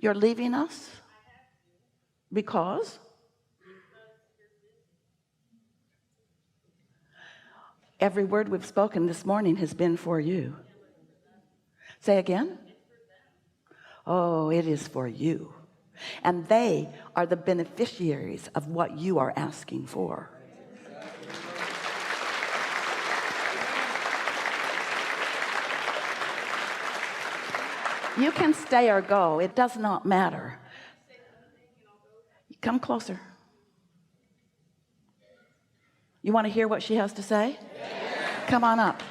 You're leaving us because every word we've spoken this morning has been for you. Say again. Oh, it is for you. And they are the beneficiaries of what you are asking for. You can stay or go. It does not matter. Come closer. You want to hear what she has to say? Yeah. Come on up.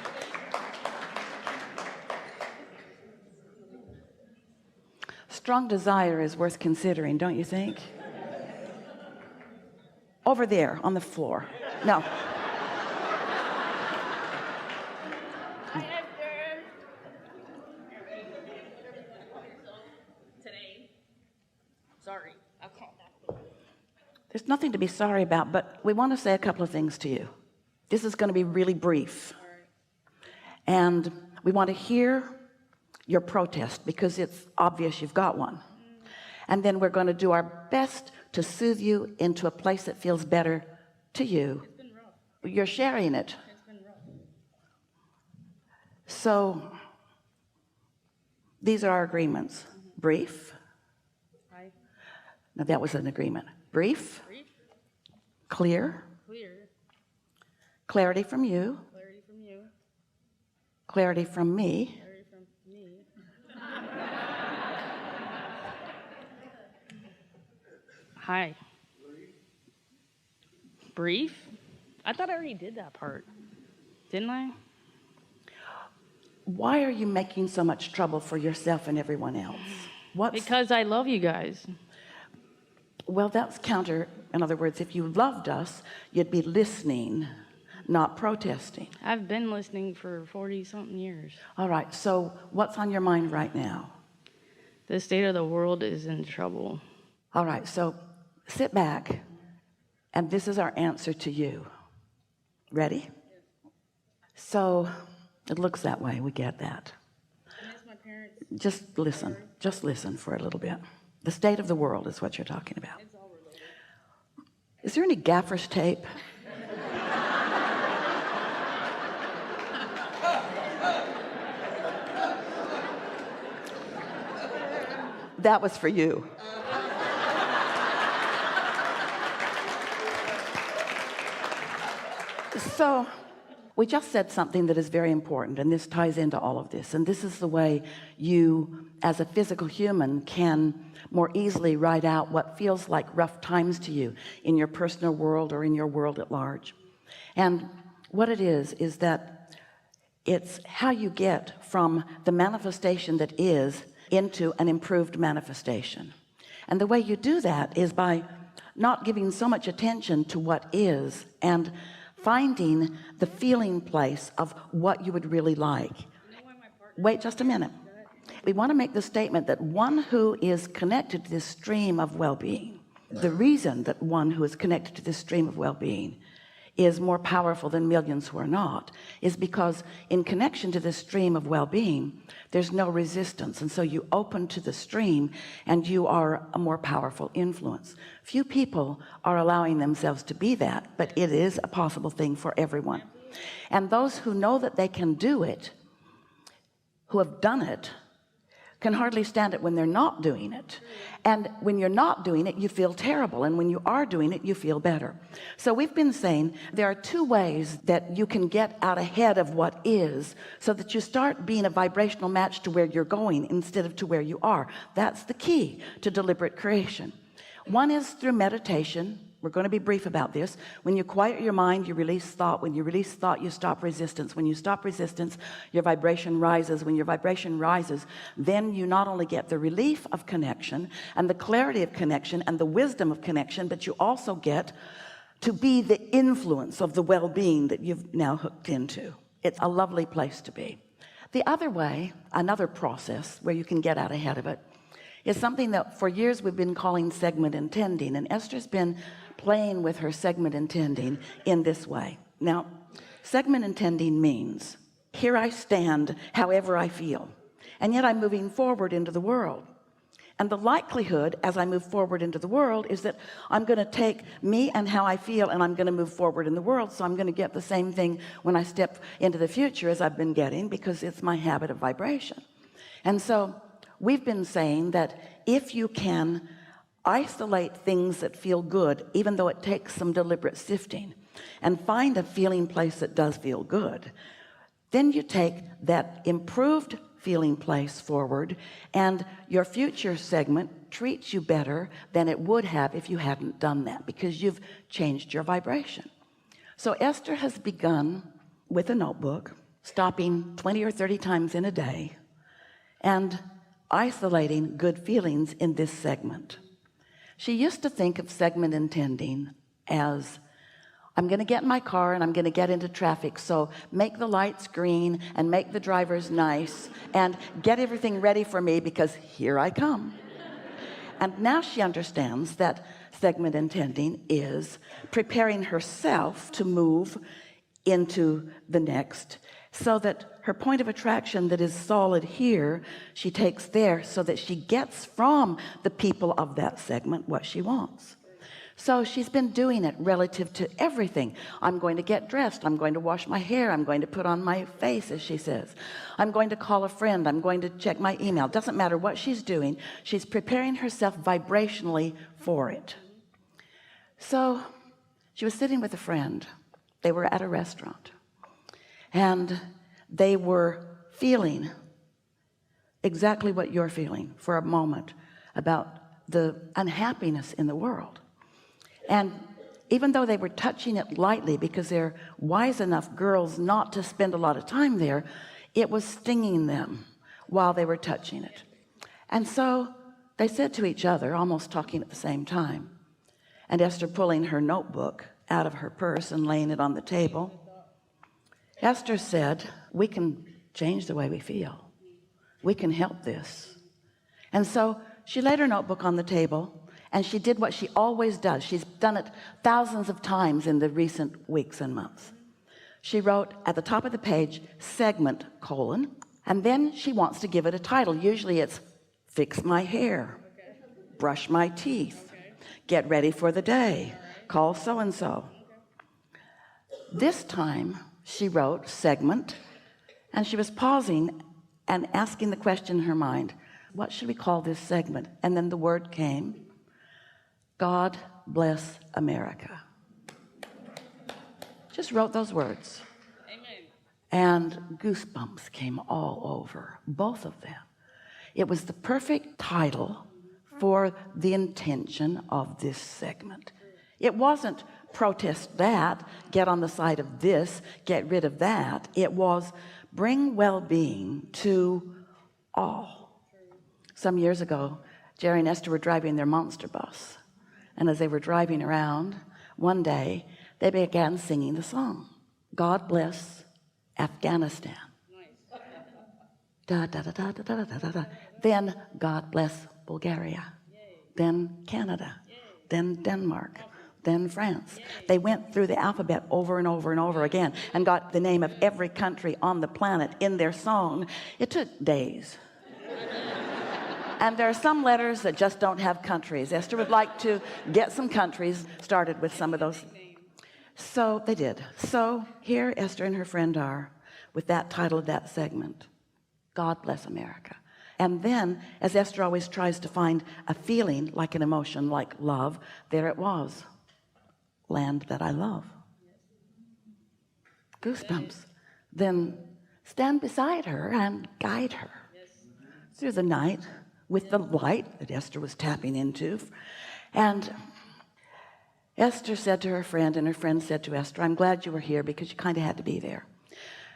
Strong desire is worth considering, don't you think? Over there on the floor. No. There's nothing to be sorry about, but we want to say a couple of things to you. This is going to be really brief. And we want to hear your protest because it's obvious you've got one. And then we're going to do our best to soothe you into a place that feels better to you. It's been rough. You're sharing it. It's been rough. So these are our agreements. Brief. Hi. Now that was an agreement. Brief. Brief. Clear. Clear. Clarity from you. Clarity from you. Clarity from me. Clarity from me. Hi. Brief. I thought I already did that part. Didn't I? Why are you making so much trouble for yourself and everyone else? Because I love you guys. Well, that's counter. In other words, if you loved us, you'd be listening, not protesting. I've been listening for 40-something years. All right, so what's on your mind right now? The state of the world is in trouble. All right, so sit back, and this is our answer to you. Ready? So it looks that way. We get that. I miss my parents. Just listen. Just listen for a little bit. The state of the world is what you're talking about. It's all related. Is there any gaffer's tape? That was for you. So we just said something that is very important, and this ties into all of this, and this is the way you as a physical human can more easily write out what feels like rough times to you in your personal world or in your world at large. And what it is that it's how you get from the manifestation that is into an improved manifestation. And the way you do that is by not giving so much attention to what is and finding the feeling place of what you would really like. Wait just a minute. We want to make the statement that one who is connected to this stream of well-being, the reason that one who is connected to this stream of well-being is more powerful than millions who are not, is because in connection to this stream of well-being, there's no resistance. And so you open to the stream and you are a more powerful influence. Few people are allowing themselves to be that, but it is a possible thing for everyone. And those who know that they can do it, who have done it, can hardly stand it when they're not doing it. And when you're not doing it, you feel terrible. And when you are doing it, you feel better. So we've been saying there are two ways that you can get out ahead of what is, so that you start being a vibrational match to where you're going instead of to where you are. That's the key to deliberate creation. One is through meditation. We're going to be brief about this. When you quiet your mind, you release thought. When you release thought, you stop resistance. When you stop resistance, your vibration rises. When your vibration rises, then you not only get the relief of connection and the clarity of connection and the wisdom of connection, but you also get to be the influence of the well-being that you've now hooked into. It's a lovely place to be. The other way, another process where you can get out ahead of it, is something that for years we've been calling segment intending, and Esther's been playing with her segment intending in this way. Now, segment intending means here I stand however I feel, and yet I'm moving forward into the world. And the likelihood as I move forward into the world is that I'm going to take me and how I feel, and I'm going to move forward in the world. So I'm going to get the same thing when I step into the future as I've been getting, because it's my habit of vibration. And so we've been saying that if you can isolate things that feel good, even though it takes some deliberate sifting, and find a feeling place that does feel good, then you take that improved feeling place forward, and your future segment treats you better than it would have if you hadn't done that, because you've changed your vibration. So Esther has begun with a notebook, stopping 20 or 30 times in a day and isolating good feelings in this segment. She used to think of segment intending as, I'm going to get in my car and I'm going to get into traffic, so make the lights green and make the drivers nice and get everything ready for me, because here I come. And now she understands that segment intending is preparing herself to move into the next, so that her point of attraction that is solid here, she takes there, so that she gets from the people of that segment what she wants. So she's been doing it relative to everything. I'm going to get dressed, I'm going to wash my hair, I'm going to put on my face, as she says, I'm going to call a friend, I'm going to check my email. Doesn't matter what she's doing, she's preparing herself vibrationally for it. So she was sitting with a friend. They were at a restaurant, and they were feeling exactly what you're feeling for a moment about the unhappiness in the world. And even though they were touching it lightly, because they're wise enough girls not to spend a lot of time there, it was stinging them while they were touching it. And so they said to each other, almost talking at the same time, and Esther pulling her notebook out of her purse and laying it on the table, Esther said, we can change the way we feel. We can help this. And so she laid her notebook on the table, and she did what she always does. She's done it thousands of times in the recent weeks and months. She wrote at the top of the page, segment, and then she wants to give it a title. Usually it's fix my hair, brush my teeth, get ready for the day, call so-and-so. This time she wrote segment, and she was pausing and asking the question in her mind, what should we call this segment? And then the word came, God bless America. Just wrote those words. Amen. And goosebumps came all over both of them. It was the perfect title for the intention of this segment. It wasn't protest that, get on the side of this, get rid of that. It was bring well-being to all. Some years ago, Jerry and Esther were driving their monster bus. And as they were driving around, one day, they began singing the song, God bless Afghanistan. Nice. Da, da, da, da, da, da, da, da, da. Then God bless Bulgaria. Yay. Then Canada. Yay. Then Denmark. Then France. Yay. They went through the alphabet over and over and over again and got the name of every country on the planet in their song. It took days. And there are some letters that just don't have countries. Esther would like to get some countries started with some of those. So they did. So here Esther and her friend are with that title of that segment, God bless America. And then, as Esther always tries to find a feeling, like an emotion, like love, there it was, land that I love. Goosebumps. Then stand beside her and guide her through the night with the light that Esther was tapping into. And Esther said to her friend, and her friend said to Esther, I'm glad you were here, because you kind of had to be there.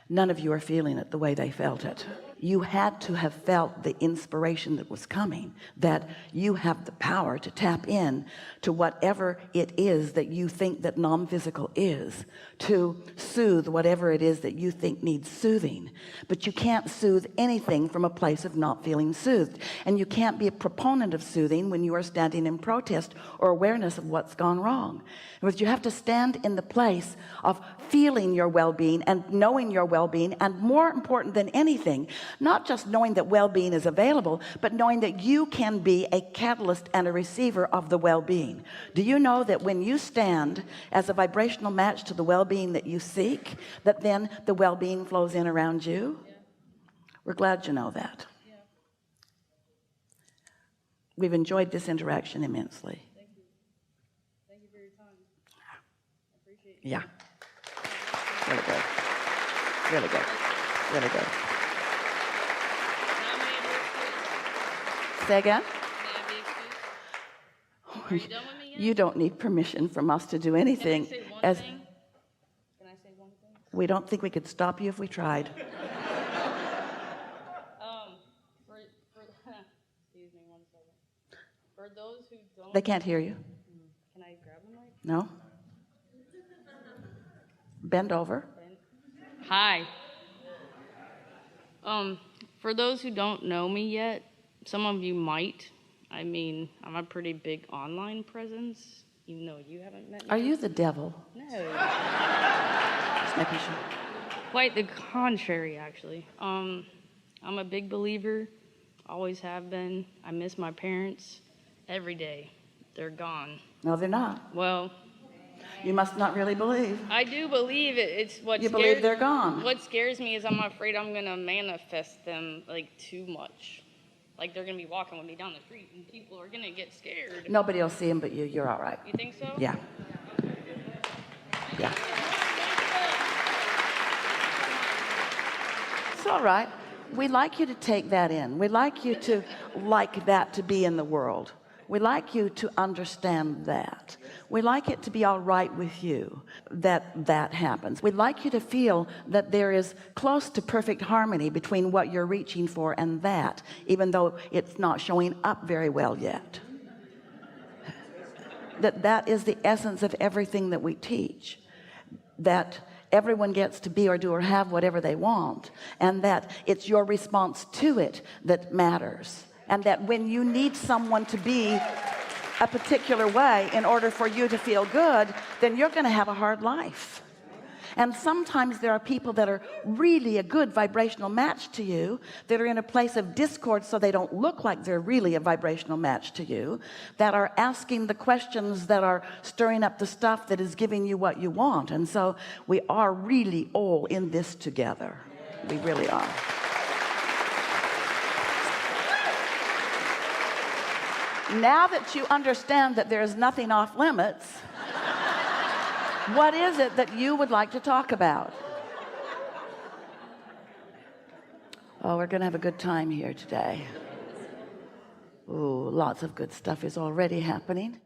None of you are feeling it the way they felt it. You had to have felt the inspiration that was coming, that you have the power to tap in to whatever it is that you think that non-physical is, to soothe whatever it is that you think needs soothing. But you can't soothe anything from a place of not feeling soothed. And you can't be a proponent of soothing when you are standing in protest or awareness of what's gone wrong. Because you have to stand in the place of feeling your well-being and knowing your well-being, and more important than anything, not just knowing that well-being is available, but knowing that you can be a catalyst and a receiver of the well-being. Do you know that when you stand as a vibrational match to the well-being that you seek, that then the well-being flows in around you? We're glad you know that. We've enjoyed this interaction immensely. Thank you. Thank you for your time. I appreciate it. Yeah. Really good. Really good. Really good. Now may I be excused? Say again? May I be excused? Are you done with me yet? You don't need permission from us to do Can I anything. say one As thing? Can I say one thing? we don't think we could stop you if we tried. Excuse me one second. For those who don't, They can't hear you. can I grab the mic? No? Bend over. Hi. For those who don't know me yet, some of you might. I mean, I'm a pretty big online presence, even though you haven't met me. Are you the devil? No. Just making sure. Quite the contrary, actually. I'm a big believer, always have been. I miss my parents every day. They're gone. No, they're not. Well, You must not really believe. I do believe it. It's what You scares, believe they're gone. What scares me is I'm afraid I'm gonna manifest them like too much. Like they're gonna be walking with me down the street and people are gonna get scared. Nobody will see them but you. You're all right. You think so? Yeah. Yeah. It's all right. We'd like you to take that in. We'd like you to like that to be in the world. We'd like you to understand that. We'd like it to be all right with you that that happens. We'd like you to feel that there is close to perfect harmony between what you're reaching for and that, even though it's not showing up very well yet. That is the essence of everything that we teach. That everyone gets to be or do or have whatever they want, and that it's your response to it that matters, and that when you need someone to be a particular way in order for you to feel good, then you're going to have a hard life. And sometimes there are people that are really a good vibrational match to you that are in a place of discord, so they don't look like they're really a vibrational match to you, that are asking the questions that are stirring up the stuff that is giving you what you want. And so we are really all in this together. We really are. Now that you understand that there is nothing off limits, what is it that you would like to talk about? Oh, we're going to have a good time here today. Ooh, lots of good stuff is already happening.